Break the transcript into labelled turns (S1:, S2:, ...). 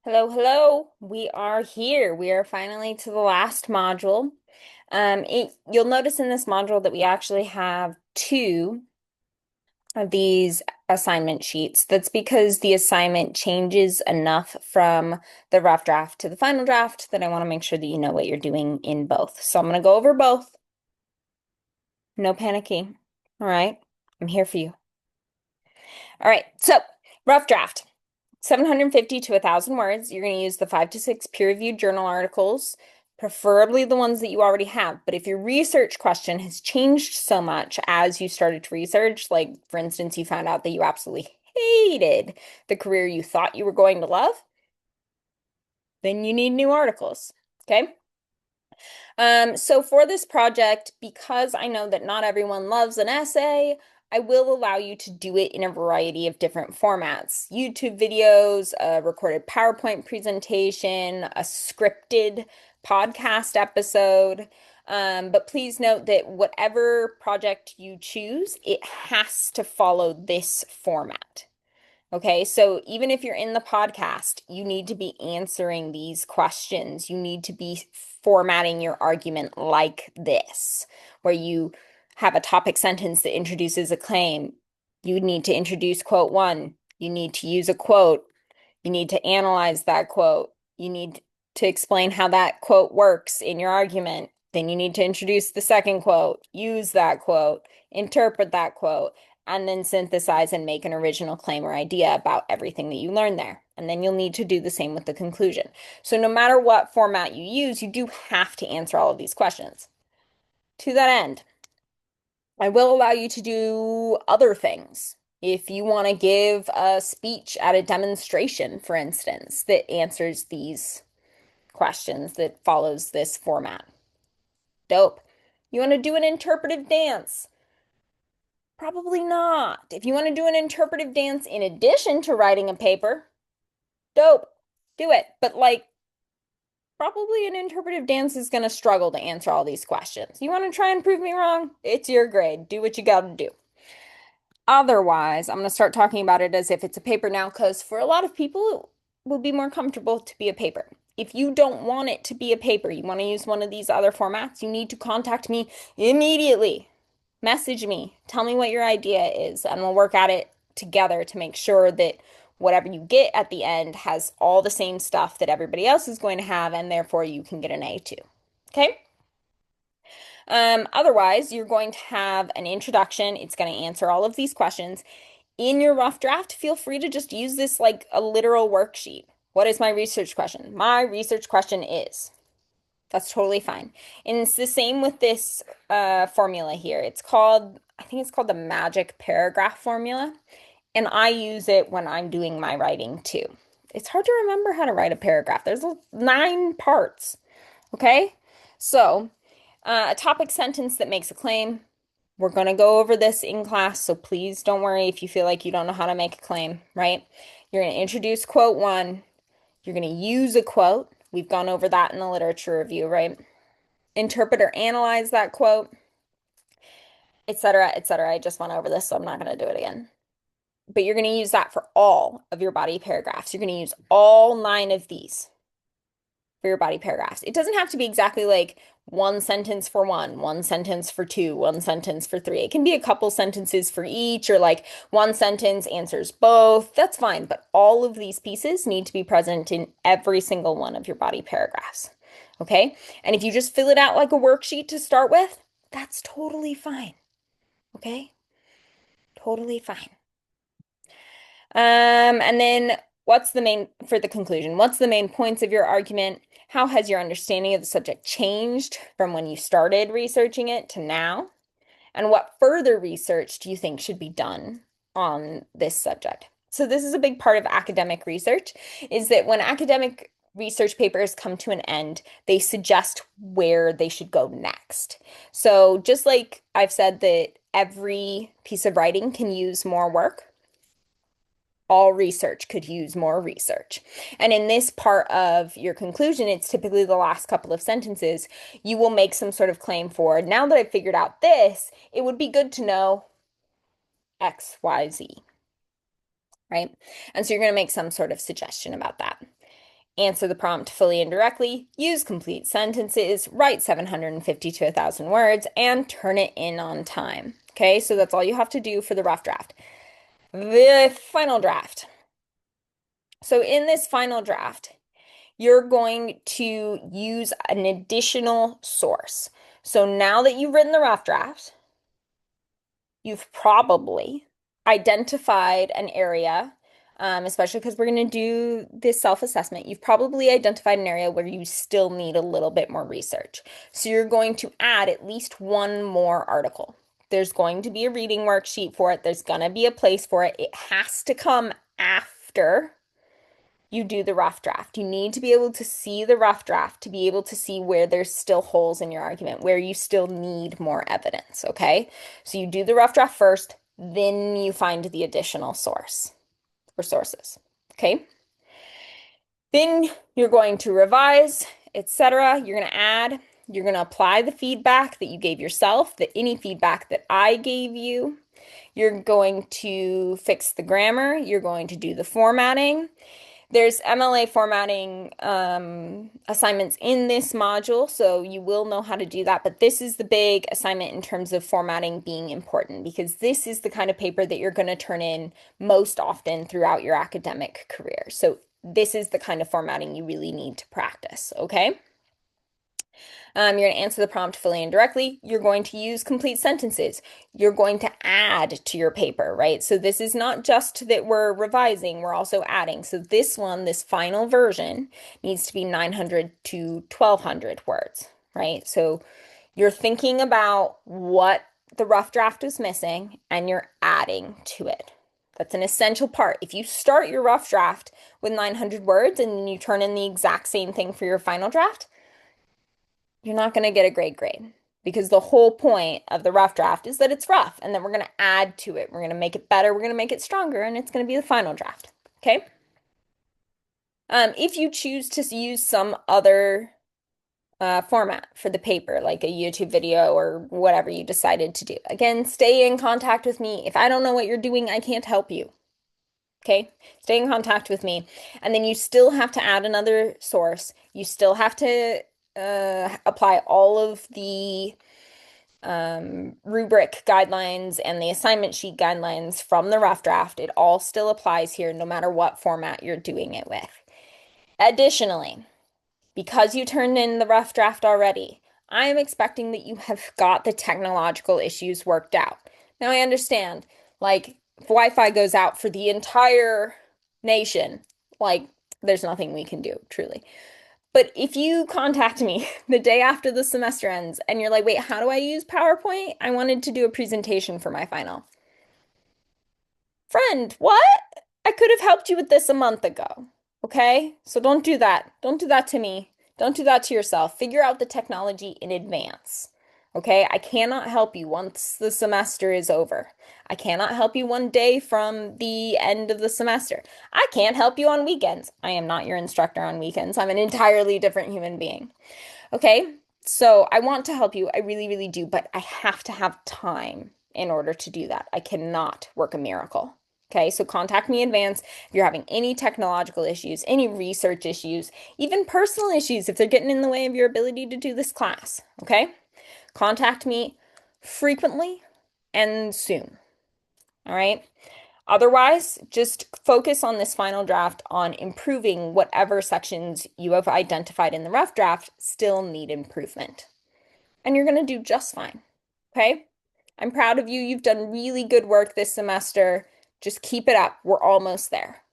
S1: Hello, hello. We are here. We are finally to the last module. You'll notice in this module that we actually have two of these assignment sheets. That's because the assignment changes enough from the rough draft to the final draft that I want to make sure that you know what you're doing in both. So I'm going to go over both. No panicking. All right. I'm here for you. All right. So rough draft. 750 to 1,000 words. You're going to use the 5 to 6 peer-reviewed journal articles, preferably the ones that you already have. But if your research question has changed so much as you started to research, like for instance, you found out that you absolutely hated the career you thought you were going to love, then you need new articles. Okay? So for this project, because I know that not everyone loves an essay, I will allow you to do it in a variety of different formats. YouTube videos, a recorded PowerPoint presentation, a scripted podcast episode. But please note that whatever project you choose, it has to follow this format. Okay, so even if you're in the podcast, you need to be answering these questions. You need to be formatting your argument like this, where you have a topic sentence that introduces a claim. You need to introduce quote one. You need to use a quote. You need to analyze that quote. You need to explain how that quote works in your argument. Then you need to introduce the second quote, use that quote, interpret that quote, and then synthesize and make an original claim or idea about everything that you learned there. And then you'll need to do the same with the conclusion. So no matter what format you use, you do have to answer all of these questions. To that end, I will allow you to do other things. If you want to give a speech at a demonstration, for instance, that answers these questions, that follows this format. Dope. You want to do an interpretive dance? Probably not. If you want to do an interpretive dance in addition to writing a paper, dope. Do it. But like, probably an interpretive dance is going to struggle to answer all these questions. You want to try and prove me wrong? It's your grade. Do what you got to do. Otherwise, I'm going to start talking about it as if it's a paper now, because for a lot of people, it will be more comfortable to be a paper. If you don't want it to be a paper, you want to use one of these other formats, you need to contact me immediately. Message me. Tell me what your idea is, and we'll work at it together to make sure that whatever you get at the end has all the same stuff that everybody else is going to have, and therefore you can get an A too. Okay? Otherwise, you're going to have an introduction. It's going to answer all of these questions. In your rough draft, feel free to just use this like a literal worksheet. What is my research question? My research question is. That's totally fine. And it's the same with this formula here. I think it's called the magic paragraph formula. And I use it when I'm doing my writing too. It's hard to remember how to write a paragraph. There's 9 parts. Okay? So, a topic sentence that makes a claim. We're going to go over this in class, so please don't worry if you feel like you don't know how to make a claim, right? You're going to introduce quote one. You're going to use a quote. We've gone over that in the literature review, right? Interpret or analyze that quote, etc., etc. I just went over this, so I'm not going to do it again. But you're going to use that for all of your body paragraphs. You're going to use all 9 of these for your body paragraphs. It doesn't have to be exactly like one sentence for one sentence for two, one sentence for three. It can be a couple sentences for each, or like one sentence answers both. That's fine. But all of these pieces need to be present in every single one of your body paragraphs. Okay? And if you just fill it out like a worksheet to start with, that's totally fine. Okay? Totally fine. And then for the conclusion, what's the main points of your argument? How has your understanding of the subject changed from when you started researching it to now? And what further research do you think should be done on this subject? So this is a big part of academic research, is that when academic research papers come to an end, they suggest where they should go next. So just like I've said that every piece of writing can use more work, all research could use more research. And in this part of your conclusion, it's typically the last couple of sentences, you will make some sort of claim for, now that I've figured out this, it would be good to know X, Y, Z, right? And so you're going to make some sort of suggestion about that. answer the prompt fully and directly, use complete sentences, write 750 to 1,000 words, and turn it in on time. Okay, so that's all you have to do for the rough draft. The final draft. So in this final draft, you're going to use an additional source. So now that you've written the rough draft, you've probably identified an area, especially because we're going to do this self-assessment. You've probably identified an area where you still need a little bit more research. So you're going to add at least one more article. There's going to be a reading worksheet for it. There's going to be a place for it. It has to come after you do the rough draft. You need to be able to see the rough draft to be able to see where there's still holes in your argument, where you still need more evidence, okay? So you do the rough draft first, then you find the additional source or sources, okay? Then you're going to revise, etc. You're going to add, you're going to apply the feedback that you gave yourself, any feedback that I gave you. You're going to fix the grammar, you're going to do the formatting. There's MLA formatting assignments in this module, so you will know how to do that. But this is the big assignment in terms of formatting being important because this is the kind of paper that you're going to turn in most often throughout your academic career. So this is the kind of formatting you really need to practice, okay? You're going to answer the prompt fully and directly. You're going to use complete sentences. You're going to add to your paper, right? So this is not just that we're revising, we're also adding. So this one, this final version, needs to be 900 to 1,200 words, right? So you're thinking about what the rough draft is missing and you're adding to it. That's an essential part. If you start your rough draft with 900 words and then you turn in the exact same thing for your final draft, you're not going to get a great grade because the whole point of the rough draft is that it's rough and then we're going to add to it. We're going to make it better. We're going to make it stronger and it's going to be the final draft. Okay. If you choose to use some other format for the paper, like a YouTube video or whatever you decided to do, again, stay in contact with me. If I don't know what you're doing, I can't help you. Okay, stay in contact with me. And then you still have to add another source. You still have to apply all of the rubric guidelines and the assignment sheet guidelines from the rough draft. It all still applies here, no matter what format you're doing it with. Additionally, because you turned in the rough draft already, I am expecting that you have got the technological issues worked out. Now, I understand, like, if Wi-Fi goes out for the entire nation, like, there's nothing we can do, truly. But if you contact me the day after the semester ends and you're like, wait, how do I use PowerPoint? I wanted to do a presentation for my final. Friend, what? I could have helped you with this a month ago. Okay? So don't do that. Don't do that to me. Don't do that to yourself. Figure out the technology in advance. Okay? I cannot help you once the semester is over. I cannot help you one day from the end of the semester. I can't help you on weekends. I am not your instructor on weekends. I'm an entirely different human being. Okay? So I want to help you. I really, really do, but I have to have time in order to do that. I cannot work a miracle. Okay, so contact me in advance if you're having any technological issues, any research issues, even personal issues if they're getting in the way of your ability to do this class. Okay, contact me frequently and soon. All right. Otherwise, just focus on this final draft on improving whatever sections you have identified in the rough draft still need improvement. And you're going to do just fine. Okay? I'm proud of you. You've done really good work this semester. Just keep it up. We're almost there.